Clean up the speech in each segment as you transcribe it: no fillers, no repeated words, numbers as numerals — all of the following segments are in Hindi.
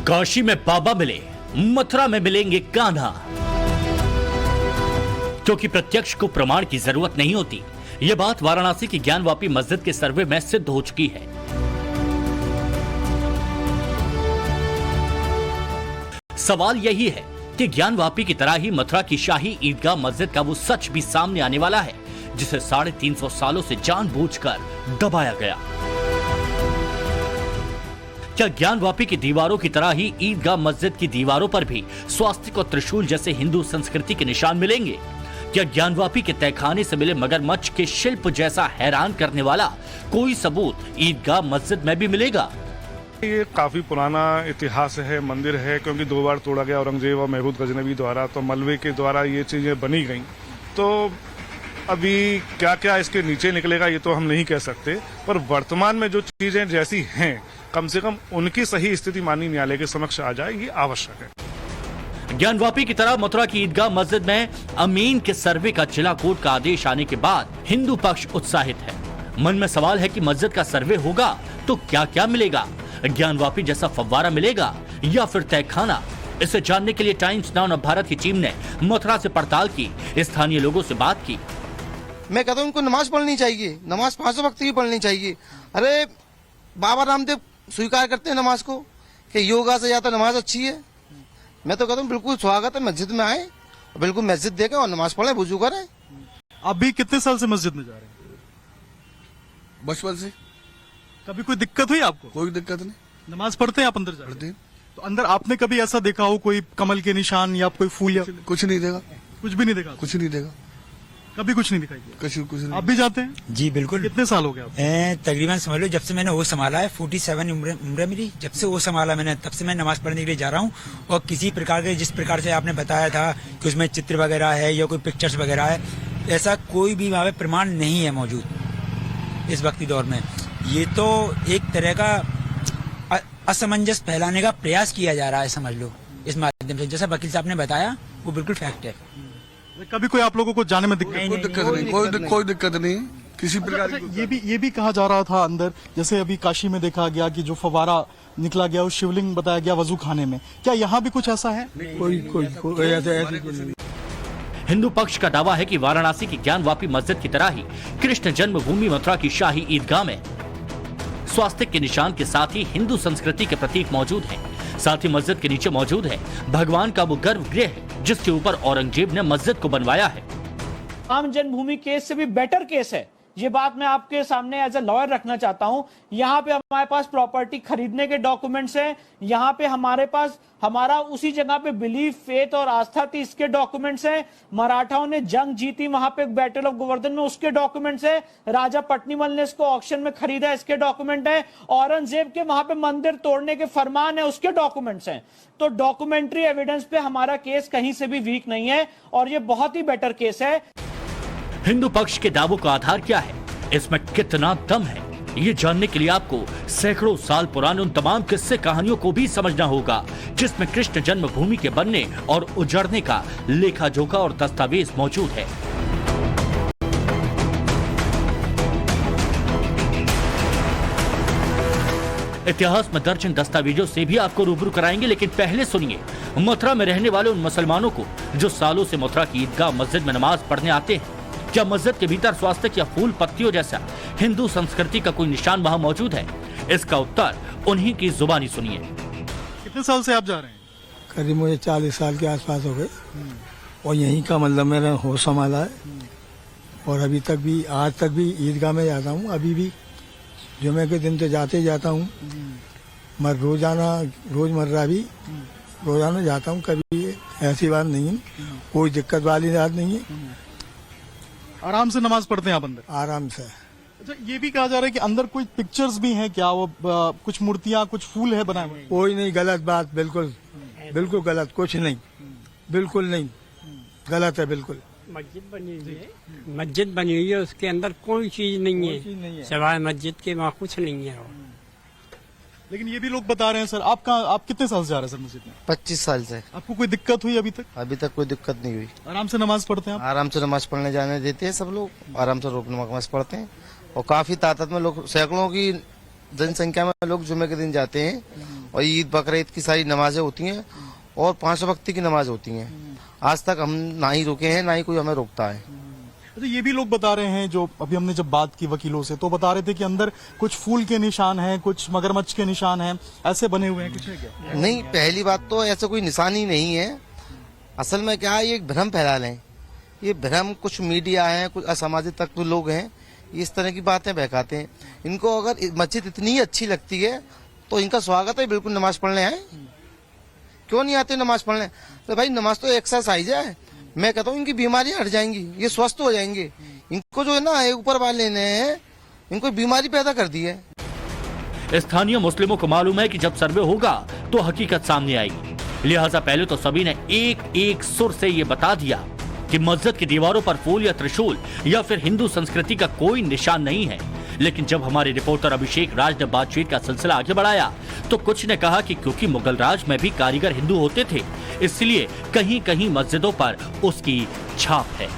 काशी में बाबा मिले, मथुरा में मिलेंगे कान्हा। क्योंकि प्रत्यक्ष को प्रमाण की जरूरत नहीं होती, यह बात वाराणसी की ज्ञानवापी मस्जिद के सर्वे में सिद्ध हो चुकी है। सवाल यही है कि ज्ञानवापी की तरह ही मथुरा की शाही ईदगाह मस्जिद का वो सच भी सामने आने वाला है जिसे 350 सालों से जानबूझकर दबाया गया। क्या ज्ञानवापी की दीवारों की तरह ही ईदगाह मस्जिद की दीवारों पर भी स्वास्तिक और त्रिशूल जैसे हिंदू संस्कृति के निशान मिलेंगे? क्या ज्ञानवापी के तहखाने से मिले मगरमच्छ के शिल्प जैसा हैरान करने वाला कोई सबूत ईदगाह मस्जिद में भी मिलेगा? ये काफी पुराना इतिहास है, मंदिर है, क्योंकि 2 बार तोड़ा गया औरंगजेब और महमूद गजनवी द्वारा, तो मलबे के द्वारा ये चीजें बनी गई। तो अभी क्या क्या इसके नीचे निकलेगा ये तो हम नहीं कह सकते, पर वर्तमान में जो चीजें जैसी हैं कम से कम उनकी सही स्थिति माननीय न्यायालय के समक्ष आ जाए, ये आवश्यक है। ज्ञानवापी की तरह मथुरा की ईदगाह मस्जिद में अमीन के सर्वे का जिला कोर्ट का आदेश आने के बाद हिंदू पक्ष उत्साहित है। मन में सवाल है कि मस्जिद का सर्वे होगा तो क्या क्या मिलेगा? ज्ञानवापी जैसा फव्वारा मिलेगा या फिर तहखाना? इसे जानने के लिए टाइम्स नाउ ऑफ भारत की टीम ने मथुरा से पड़ताल की, स्थानीय लोगों से बात की। मैं कहता हूँ उनको नमाज पढ़नी चाहिए, नमाज 5 वक्त की पढ़नी चाहिए। अरे बाबा रामदेव स्वीकार करते हैं नमाज को कि योगा से ज्यादा नमाज अच्छी है। मैं तो कहता हूँ बिल्कुल स्वागत है, मस्जिद में आए, बिल्कुल मस्जिद देखें और नमाज पढ़े, वुजू करें। आप भी कितने साल से मस्जिद में जा रहे हैं? बचपन से। कभी कोई दिक्कत हुई आपको? कोई दिक्कत नहीं। नमाज पढ़ते हैं आप अंदर जाते पढ़ते हैं। तो अंदर आपने कभी ऐसा देखा हो कोई कमल के निशान या कोई फूल या कुछ नहीं देगा, कुछ भी नहीं देखा? कुछ नहीं देगा, कभी कुछ नहीं दिखाई दिया? कुछ नहीं। आप भी जाते हैं? जी बिल्कुल। कितने साल हो गए आप? तकरीबन समझ लो जब से मैंने वो संभाला है, 47 उम्र मेरी, जब से वो संभाला मैंने तब से मैं नमाज पढ़ने के लिए जा रहा हूँ। और किसी प्रकार के, जिस प्रकार से आपने बताया था कि उसमें चित्र वगैरह है या कोई पिक्चर्स वगैरह है, ऐसा कोई भी वहाँ पे प्रमाण नहीं है मौजूद इस वक्ती दौर में। ये तो एक तरह का असमंजस फैलाने का प्रयास किया जा रहा है, समझ लो, इस माध्यम से। जैसा वकील साहब ने बताया वो बिल्कुल फैक्ट है। कभी कोई आप लोगों को जाने में दिक्कत? कोई दिक्कत नहीं किसी प्रकार की। ये भी कहा जा रहा था अंदर, जैसे अभी काशी में देखा गया कि जो फवारा निकला गया वो शिवलिंग बताया गया वजू खाने में, क्या यहाँ भी कुछ ऐसा है? कोई ऐसा हिंदू पक्ष का दावा है कि वाराणसी की ज्ञानवापी मस्जिद की तरह ही कृष्ण जन्मभूमि मथुरा की शाही ईदगाह में स्वास्तिक के निशान के साथ ही हिंदू संस्कृति के प्रतीक मौजूद हैं। साथ ही मस्जिद के नीचे मौजूद है भगवान का वो गर्भगृह जिसके ऊपर औरंगजेब ने मस्जिद को बनवाया है। राम जन्मभूमि केस से भी बेटर केस है, ये बात मैं आपके सामने एज ए लॉयर रखना चाहता हूं। यहाँ पे हमारे पास प्रॉपर्टी खरीदने के डॉक्यूमेंट्स हैं, यहाँ पे हमारे पास हमारा उसी जगह पे बिलीफ, फेथ और आस्था थी, इसके डॉक्यूमेंट्स हैं। मराठाओं ने जंग जीती वहां पे बैटल ऑफ गोवर्धन में, उसके डॉक्यूमेंट्स हैं। राजा पट्नीमल ने इसको ऑक्शन में खरीदा, इसके डॉक्यूमेंट है। औरंगजेब के वहां पे मंदिर तोड़ने के फरमान है, उसके डॉक्यूमेंट्स हैं। तो डॉक्यूमेंट्री एविडेंस पे हमारा केस कहीं से भी वीक नहीं है और ये बहुत ही बेटर केस है। हिंदू पक्ष के दावों का आधार क्या है, इसमें कितना दम है, ये जानने के लिए आपको सैकड़ों साल पुराने उन तमाम किस्से कहानियों को भी समझना होगा जिसमें कृष्ण जन्मभूमि के बनने और उजड़ने का लेखा जोखा और दस्तावेज मौजूद है। इतिहास में दर्ज इन दस्तावेजों से भी आपको रूबरू कराएंगे, लेकिन पहले सुनिए मथुरा में रहने वाले उन मुसलमानों को जो सालों से मथुरा की ईदगाह मस्जिद में नमाज पढ़ने आते हैं। क्या मस्जिद के भीतर स्वास्तिक या फूल पत्तियों जैसा हिंदू संस्कृति का कोई निशान वहां मौजूद है? इसका उत्तर उन्हीं की जुबानी सुनिए। कितने साल से आप जा रहे हैं? करीब मुझे 40 साल के आसपास हो गए और यहीं का मतलब मेरा होश संभाला है। और अभी तक भी, आज तक भी ईदगाह में जाता हूँ। अभी भी जुमे के दिन तो जाते ही जाता हूँ, मैं रोजमर्रा भी रोजाना जाता हूँ। कभी ऐसी बात नहीं है, कोई दिक्कत वाली बात नहीं है। आराम से नमाज पढ़ते हैं आप अंदर? आराम से। अच्छा, ये भी कहा जा रहा है कि अंदर कोई पिक्चर्स भी हैं क्या? वो कुछ मूर्तियां, कुछ फूल है बनाए हुए? कोई नहीं, गलत बात, बिल्कुल बिल्कुल गलत, कुछ नहीं, बिल्कुल नहीं, गलत है बिल्कुल। मस्जिद बनी हुई है, मस्जिद बनी हुई है, उसके अंदर कोई चीज नहीं है सिवाय मस्जिद के, वहाँ कुछ नहीं है। लेकिन ये भी लोग बता रहे हैं सर, आप कितने साल से जा रहे हैं सर मस्जिद में? 25 साल से। आपको कोई दिक्कत हुई अभी तक? अभी तक कोई दिक्कत नहीं हुई। आराम से नमाज पढ़ते हैं आप? आराम से नमाज पढ़ने जाने देते हैं सब लोग, आराम से रोक नमाज पढ़ते हैं। और काफी तादाद में लोग, सैकड़ों की जनसंख्या में लोग जुमे के दिन जाते हैं और ईद बकरीद की सारी नमाजें होती हैं और 5 वक्त की नमाज होती हैं। आज तक हम ना ही रुके हैं, ना ही कोई हमें रोकता है। तो ये भी लोग बता रहे हैं, जो अभी हमने जब बात की वकीलों से तो बता रहे थे कि अंदर कुछ फूल के निशान हैं, कुछ मगरमच्छ के निशान हैं, ऐसे बने हुए हैं, कुछ है क्या? नहीं, पहली बात तो ऐसा कोई निशान ही नहीं है। असल में क्या है, ये एक भ्रम फैला रहे हैं। ये भ्रम कुछ मीडिया है, कुछ असामाजिक तत्व लोग हैं, ये इस तरह की बातें बहकाते हैं। इनको अगर मस्जिद इतनी ही अच्छी लगती है तो इनका स्वागत है, बिल्कुल नमाज पढ़ने आए। क्यों नहीं आते नमाज पढ़ने? तो भाई नमाज तो एक्सरसाइज है। मैं कहता हूँ इनकी बीमारियां हट जाएंगी, ये स्वस्थ हो जाएंगे। इनको जो है ना ऊपर वाले ने इनको बीमारी पैदा कर दी है। स्थानीय मुस्लिमों को मालूम है कि जब सर्वे होगा तो हकीकत सामने आएगी, लिहाजा पहले तो सभी ने एक एक सुर से ये बता दिया कि मस्जिद की दीवारों पर फूल या त्रिशूल या फिर हिंदू संस्कृति का कोई निशान नहीं है। लेकिन जब हमारे रिपोर्टर अभिषेक राज ने बातचीत का सिलसिला आगे बढ़ाया तो कुछ ने कहा कि क्योंकि मुगल राज में भी कारीगर हिंदू होते थे, इसलिए कहीं कहीं मस्जिदों पर उसकी छाप है।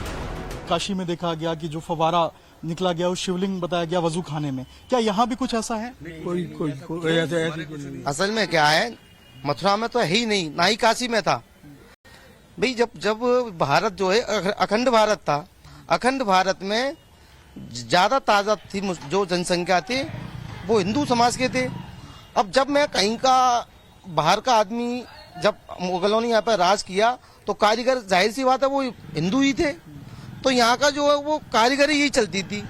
काशी में देखा गया कि जो फवारा निकला गया, वो शिवलिंग बताया गया वजू खाने में, क्या यहाँ भी कुछ ऐसा है? कोई ऐसे असल में क्या है, मथुरा में तो है ही नहीं, ना ही काशी में था। भाई जब भारत जो है अखंड भारत था, अखंड भारत में ज्यादा तादाद थी, जो जनसंख्या थी वो हिंदू समाज के थे। अब जब मैं कहीं का बाहर का आदमी, जब मुगलों ने यहाँ पर राज किया तो कारीगर जाहिर सी बात है वो हिंदू ही थे, तो यहाँ का जो है वो कारीगरी यही चलती थी।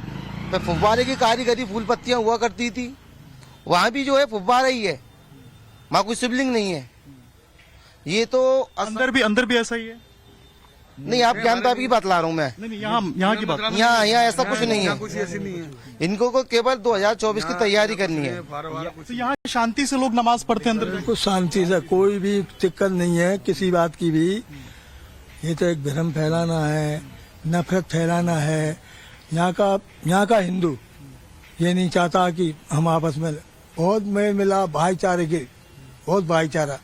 फुब्बारे की कारीगरी, फूल पत्तियां हुआ करती थी। वहाँ भी जो है फुब्बारा ही है, वहाँ कोई शिवलिंग नहीं है। ये तो अंदर भी ऐसा ही है? नहीं, आप ज्ञानता की बात ला रहा हूँ मैं। नहीं, यहाँ की बात। यहाँ ऐसा कुछ नहीं है। इनको को केवल 2024 की तैयारी करनी है। तो यहाँ शांति से लोग नमाज पढ़ते हैं अंदर? कुछ शांति से, कोई भी दिक्कत नहीं है किसी बात की भी। ये तो एक भ्रम फैलाना है, नफरत फैलाना है। यहाँ का हिंदू ये नहीं चाहता कि हम आपस में बहुत मेल मिला, भाईचारे के बहुत भाईचारा।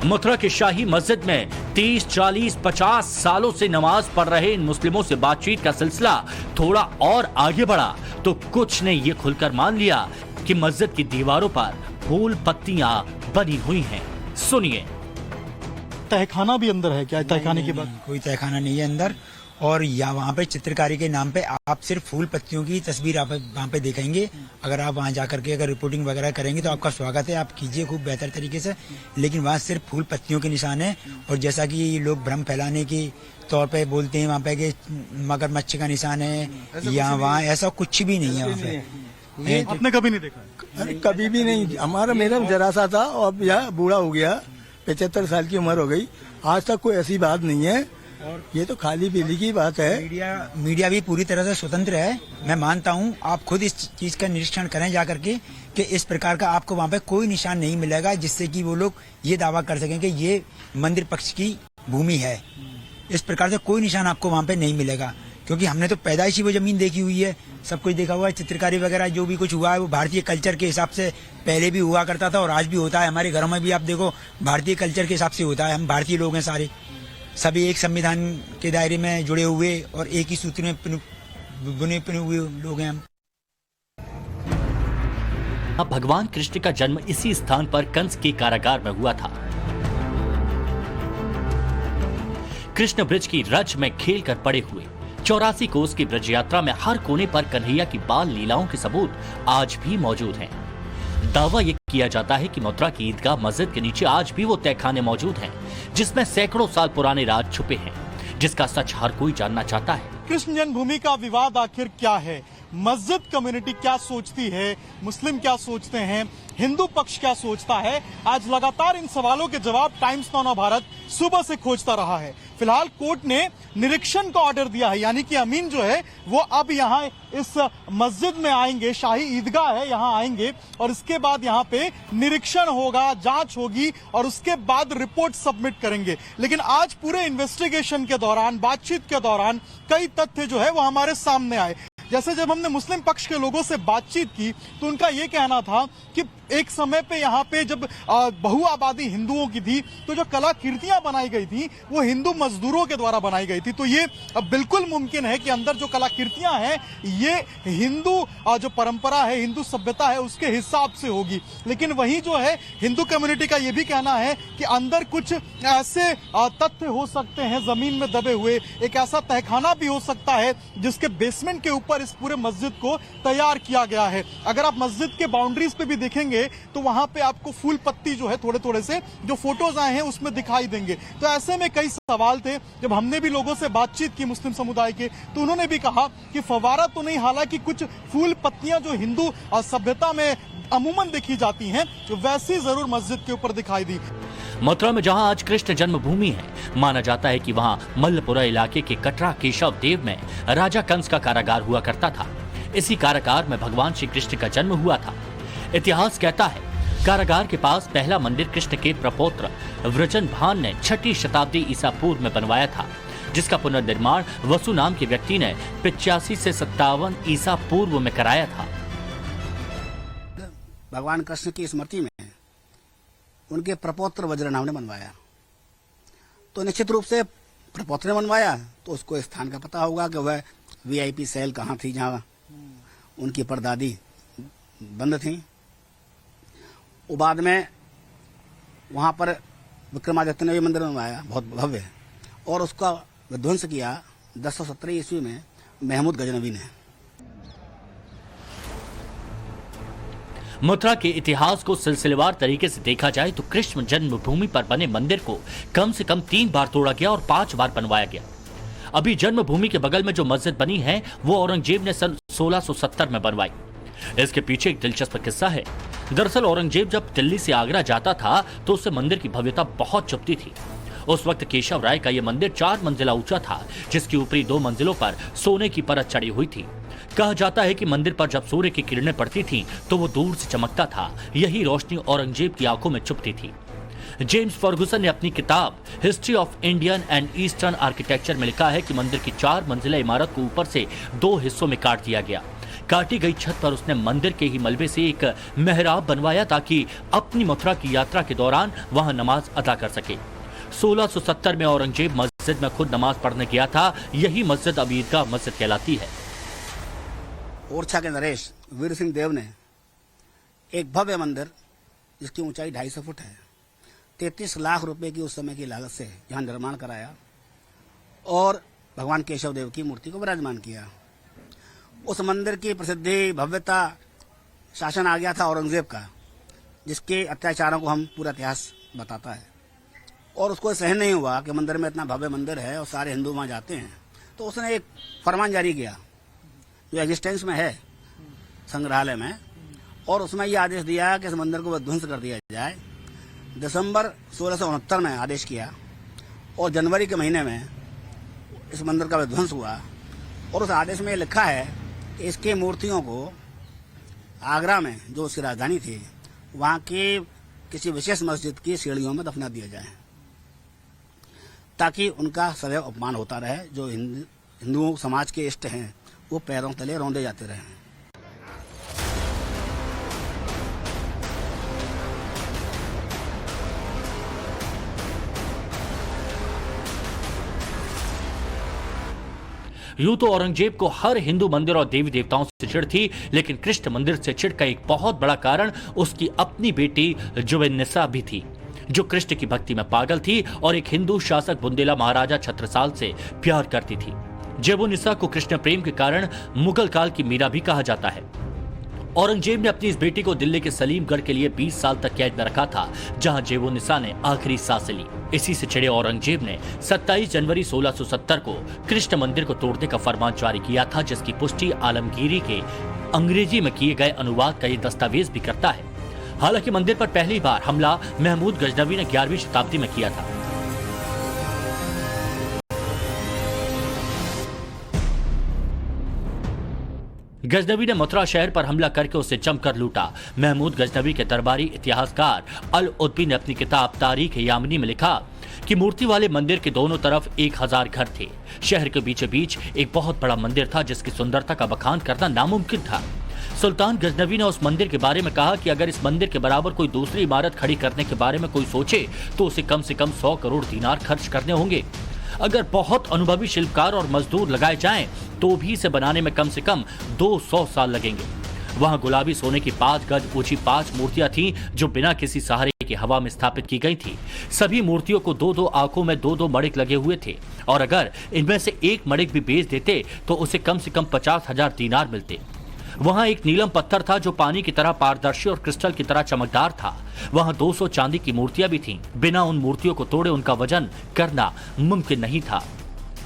मथुरा की शाही मस्जिद में 30, 40, 50 सालों से नमाज पढ़ रहे इन मुस्लिमों से बातचीत का सिलसिला थोड़ा और आगे बढ़ा तो कुछ ने ये खुलकर मान लिया कि मस्जिद की दीवारों पर फूल पत्तियां बनी हुई हैं। सुनिए। तहखाना भी अंदर है क्या? तहखाने की बात? कोई तहखाना नहीं है अंदर, और या वहाँ पे चित्रकारी के नाम पे आप सिर्फ फूल पत्तियों की तस्वीर आप वहाँ पे देखेंगे। अगर आप वहाँ जाकर के अगर रिपोर्टिंग वगैरह करेंगे तो आपका स्वागत है, आप कीजिए खूब बेहतर तरीके से। लेकिन वहाँ सिर्फ फूल पत्तियों के निशान है, और जैसा कि लोग भ्रम फैलाने की तौर पे बोलते हैं वहाँ पे कि मगरमच्छ का निशान है या वहाँ, ऐसा कुछ भी नहीं है वहाँ पे। आपने कभी नहीं देखा? अरे कभी भी नहीं। हमारा मेरा जरा सा था और अब यह बूढ़ा हो गया, 75 साल की उम्र हो गई, आज तक कोई ऐसी बात नहीं है। और ये तो खाली बिली की बात है। मीडिया भी पूरी तरह से स्वतंत्र है, मैं मानता हूँ। आप खुद इस चीज का निरीक्षण करें जाकर के कि इस प्रकार का आपको वहाँ पे कोई निशान नहीं मिलेगा जिससे कि वो लोग ये दावा कर सकें कि ये मंदिर पक्ष की भूमि है। इस प्रकार से कोई निशान आपको वहाँ पे नहीं मिलेगा, क्योंकि हमने तो पैदाइशी वो जमीन देखी हुई है, सब कुछ देखा हुआ है। चित्रकारी वगैरह जो भी कुछ हुआ है वो भारतीय कल्चर के हिसाब से पहले भी हुआ करता था और आज भी होता है। हमारे घरों में भी आप देखो भारतीय कल्चर के हिसाब से होता है। हम भारतीय लोग हैं सारे, सभी एक संविधान के दायरे में जुड़े हुए और एक ही सूत्र में बुने हुए लोग हैं हम। अब भगवान कृष्ण का जन्म इसी स्थान पर कंस के कारागार में हुआ था। कृष्ण ब्रज की रज में खेल कर पड़े हुए 84 कोस की ब्रज यात्रा में हर कोने पर कन्हैया की बाल लीलाओं के सबूत आज भी मौजूद हैं। दावा यह किया जाता है कि मथुरा की ईदगाह मस्जिद के नीचे आज भी वो तहखाने मौजूद हैं, जिसमें सैकड़ों साल पुराने राज छुपे हैं, जिसका सच हर कोई जानना चाहता है। कृष्ण जन्मभूमि का विवाद आखिर क्या है? मस्जिद कम्युनिटी क्या सोचती है? मुस्लिम क्या सोचते हैं? हिंदू पक्ष क्या सोचता है? आज लगातार इन सवालों के जवाब टाइम्स नाउ ऑफ भारत सुबह से खोजता रहा है। फिलहाल कोर्ट ने निरीक्षण का ऑर्डर दिया है, यानी कि अमीन जो है वो अब यहाँ इस मस्जिद में आएंगे, शाही ईदगाह है यहाँ आएंगे और इसके बाद यहाँ पे निरीक्षण होगा, जांच होगी और उसके बाद रिपोर्ट सबमिट करेंगे। लेकिन आज पूरे इन्वेस्टिगेशन के दौरान, बातचीत के दौरान कई तथ्य जो है वो हमारे सामने आए। जैसे जब हमने मुस्लिम पक्ष के लोगों से बातचीत की तो उनका ये कहना था कि एक समय पे यहाँ पे जब बहुआबादी हिंदुओं की थी तो जो कलाकृतियां बनाई गई थी वो हिंदू मजदूरों के द्वारा बनाई गई थी। तो ये बिल्कुल मुमकिन है कि अंदर जो कलाकृतियां हैं ये हिंदू जो परंपरा है, हिंदू सभ्यता है, उसके हिसाब से होगी। लेकिन वही जो है हिंदू कम्युनिटी का ये भी कहना है कि अंदर कुछ ऐसे तथ्य हो सकते हैं जमीन में दबे हुए, एक ऐसा तहखाना भी हो सकता है जिसके बेसमेंट के ऊपर इस पूरे मस्जिद को तैयार किया गया है। अगर आप मस्जिद के बाउंड्रीज पे भी देखेंगे तो वहां पे आपको फूल पत्ती जो है थोड़े थोड़े से जो फोटोज आए हैं उसमें दिखाई देंगे। तो ऐसे में कई सवाल थे। जब हमने भी लोगों से बातचीत की मुस्लिम समुदाय के तो उन्होंने भी कहा कि फवारा तो नहीं, हालांकि कुछ फूल पत्तियां जो हिंदू सभ्यता में अमूमन देखी जाती हैं वैसी जरूर मस्जिद के ऊपर दिखाई दी। मथुरा में जहां आज कृष्ण जन्मभूमि है, माना जाता है कि वहां मल्लपुरा इलाके के कटरा केशव देव में राजा कंस का कारागार हुआ करता था। इसी कारागार में भगवान श्री कृष्ण का जन्म हुआ था। इतिहास कहता है कारागार के पास पहला मंदिर कृष्ण के प्रपौत्र व्रजनभान ने 6ठी शताब्दी ईसा पूर्व में बनवाया था, जिसका पुनर्निर्माण वसु नाम के व्यक्ति ने 85 से 57 ईसा पूर्व में कराया था। भगवान कृष्ण की स्मृति में उनके प्रपौत्र वज्रनाभ ने बनवाया। तो निश्चित रूप से प्रपौत्र ने बनवाया तो उसको स्थान का पता होगा कि वह वीआईपी सेल कहाँ थी जहाँ उनकी परदादी बंद थी। वो बाद में वहाँ पर विक्रमादित्य ने भी मंदिर बनवाया बहुत भव्य, और उसका विध्वंस किया 1017 ईस्वी में महमूद गजनवी ने। मथुरा के इतिहास को सिलसिलेवार तरीके से देखा जाए तो कृष्ण जन्मभूमि पर बने मंदिर को कम से कम 3 बार तोड़ा गया और 5 बार बनवाया गया। अभी जन्मभूमि के बगल में जो मस्जिद बनी है वो औरंगजेब ने सन 1670 में बनवाई। इसके पीछे एक दिलचस्प किस्सा है। दरअसल औरंगजेब जब दिल्ली से आगरा जाता था तो उससे मंदिर की भव्यता बहुत चुभती थी। उस वक्त केशव राय का यह मंदिर 4 मंजिला ऊंचा था, जिसकी ऊपरी 2 मंजिलों पर सोने की परत चढ़ी हुई थी। कहा जाता है कि मंदिर पर जब सूर्य की किरणें पड़ती थीं तो वो दूर से चमकता था। यही रोशनी औरंगजेब की आंखों में चुभती थी। जेम्स फर्गुसन ने अपनी किताब history of Indian and eastern architecture में लिखा है कि मंदिर की 4 मंजिला इमारत को ऊपर से 2 हिस्सों में काट दिया गया। काटी गई छत पर उसने मंदिर के ही मलबे से एक मेहराब बनवाया ताकि अपनी मथुरा की यात्रा के दौरान वहां नमाज अदा कर सके। 1670 में औरंगजेब मस्जिद में खुद नमाज पढ़ने गया था। यही मस्जिद अब ईदगाह मस्जिद कहलाती है। ओरछा के नरेश वीर सिंह देव ने एक भव्य मंदिर जिसकी ऊंचाई 250 फुट है, 33 लाख रुपए की उस समय की लागत से यहाँ निर्माण कराया और भगवान केशव देव की मूर्ति को विराजमान किया। उस मंदिर की प्रसिद्धि, भव्यता, शासन आ गया था औरंगजेब का, जिसके अत्याचारों को हम पूरा इतिहास बताता है। और उसको सहन नहीं हुआ कि मंदिर में इतना भव्य मंदिर है और सारे हिंदू वहाँ जाते हैं, तो उसने एक फरमान जारी किया जो एग्जिस्टेंस में है संग्रहालय में, और उसमें ये आदेश दिया कि इस मंदिर को ध्वंस कर दिया जाए। दिसंबर 1669 में आदेश किया और जनवरी के महीने में इस मंदिर का विध्वंस हुआ। और उस आदेश में लिखा है कि इसकी मूर्तियों को आगरा में, जो उसकी राजधानी थी, वहाँ की किसी विशेष मस्जिद की सीढ़ियों में दफना दिया जाए ताकि उनका सदैव अपमान होता रहे। जो हिंदू समाज के इष्ट हैं वो पैरों तले रौंदे जाते रहे। यूं तो औरंगजेब को हर हिंदू मंदिर और देवी देवताओं से चिढ़ थी, लेकिन कृष्ण मंदिर से चिढ़ का एक बहुत बड़ा कारण उसकी अपनी बेटी जुवेनिसा भी थी, जो कृष्ण की भक्ति में पागल थी और एक हिंदू शासक बुंदेला महाराजा छत्रसाल से प्यार करती थी। जेवोनिसा को कृष्ण प्रेम के कारण मुगल काल की मीरा भी कहा जाता है। औरंगजेब ने अपनी इस बेटी को दिल्ली के सलीमगढ़ के लिए 20 साल तक कैद में रखा था, जहां जेवोनिसा ने आखिरी सांसें ली। इसी से चिढ़े औरंगजेब ने 27 जनवरी 1670 को कृष्ण मंदिर को तोड़ने का फरमान जारी किया था, जिसकी पुष्टि आलमगीरी के अंग्रेजी में किए गए अनुवाद का ये दस्तावेज भी करता है। हालांकि मंदिर पर पहली बार हमला महमूद गजनवी ने 11वीं शताब्दी में किया था। गजनवी ने मथुरा शहर पर हमला करके उसे जमकर लूटा। महमूद गजनवी के दरबारी इतिहासकार अल उद्बी ने अपनी किताब तारीख यामिनी में लिखा कि मूर्ति वाले मंदिर के दोनों तरफ 1000 घर थे। शहर के बीचों बीच एक बहुत बड़ा मंदिर था जिसकी सुंदरता का बखान करना नामुमकिन था। सुल्तान गजनवी ने उस मंदिर के बारे में कहा कि अगर इस मंदिर के बराबर कोई दूसरी इमारत खड़ी करने के बारे में कोई सोचे तो उसे कम से कम 100 करोड़ दीनार खर्च करने होंगे। अगर बहुत अनुभवी शिल्पकार और मजदूर लगाए जाएं तो भी इसे बनाने में कम से कम 200 साल लगेंगे। वहां गुलाबी सोने की 5 गज ऊंची 5 मूर्तियां थीं जो बिना किसी सहारे के हवा में स्थापित की गई थी। सभी मूर्तियों को 2-2 आंखों में 2-2 मणिक लगे हुए थे और अगर इनमें से एक मणिक भी बेच देते तो उसे कम से कम 50,000 दीनार मिलते। वहां एक नीलम पत्थर था जो पानी की तरह पारदर्शी और क्रिस्टल की तरह चमकदार था। वहां 200 चांदी की मूर्तियां भी थीं। बिना उन मूर्तियों को तोड़े उनका वजन करना मुमकिन नहीं था।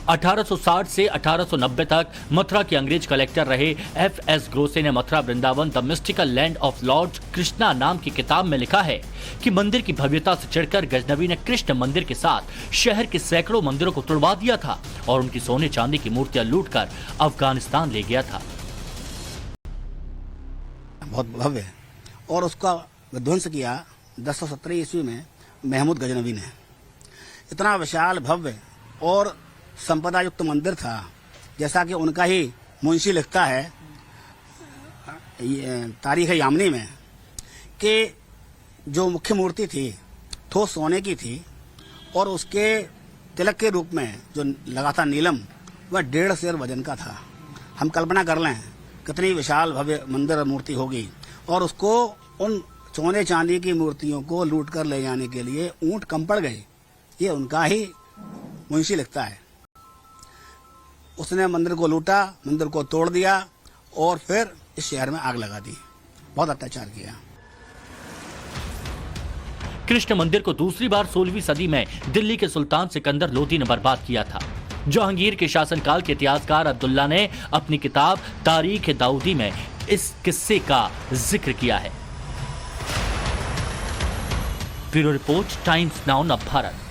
1860 से 1890 तक मथुरा के अंग्रेज कलेक्टर रहे F.S. ग्रोसे ने Mathura Vrindavan the mystical land of Lord Krishna नाम की किताब में लिखा है कि मंदिर की भव्यता से चिढ़कर गजनवी ने कृष्ण मंदिर के साथ शहर के सैकड़ों मंदिरों को तुड़वा दिया था और उनकी सोने चांदी की मूर्तियां लूटकर अफगानिस्तान ले गया था। बहुत भव्य है और उसका विध्वंस किया 1017 ईस्वी में महमूद गजनवी ने। इतना विशाल भव्य और संपदा युक्त मंदिर था, जैसा कि उनका ही मुंशी लिखता है तारीख यामनी में कि जो मुख्य मूर्ति थी ठोस सोने की थी और उसके तिलक के रूप में जो लगा था नीलम वह 1.5 सेर वजन का था। हम कल्पना कर लें कितनी विशाल भव्य मंदिर और मूर्ति होगी और उसको उन सोने चांदी की मूर्तियों को लूट कर ले जाने के लिए ऊंट कम पड़ गए। ये उनका ही मुंशी लिखता है। उसने मंदिर को लूटा, मंदिर को तोड़ दिया और फिर इस शहर में आग लगा दी। बहुत अत्याचार किया। कृष्ण मंदिर को दूसरी बार 16वीं सदी में दिल्ली के सुल्तान सिकंदर लोदी ने बर्बाद किया था। जहांगीर के शासनकाल के इतिहासकार अब्दुल्ला ने अपनी किताब तारीख दाऊदी में इस किस्से का जिक्र किया है। ब्यूरो रिपोर्ट, टाइम्स नाउ नव भारत।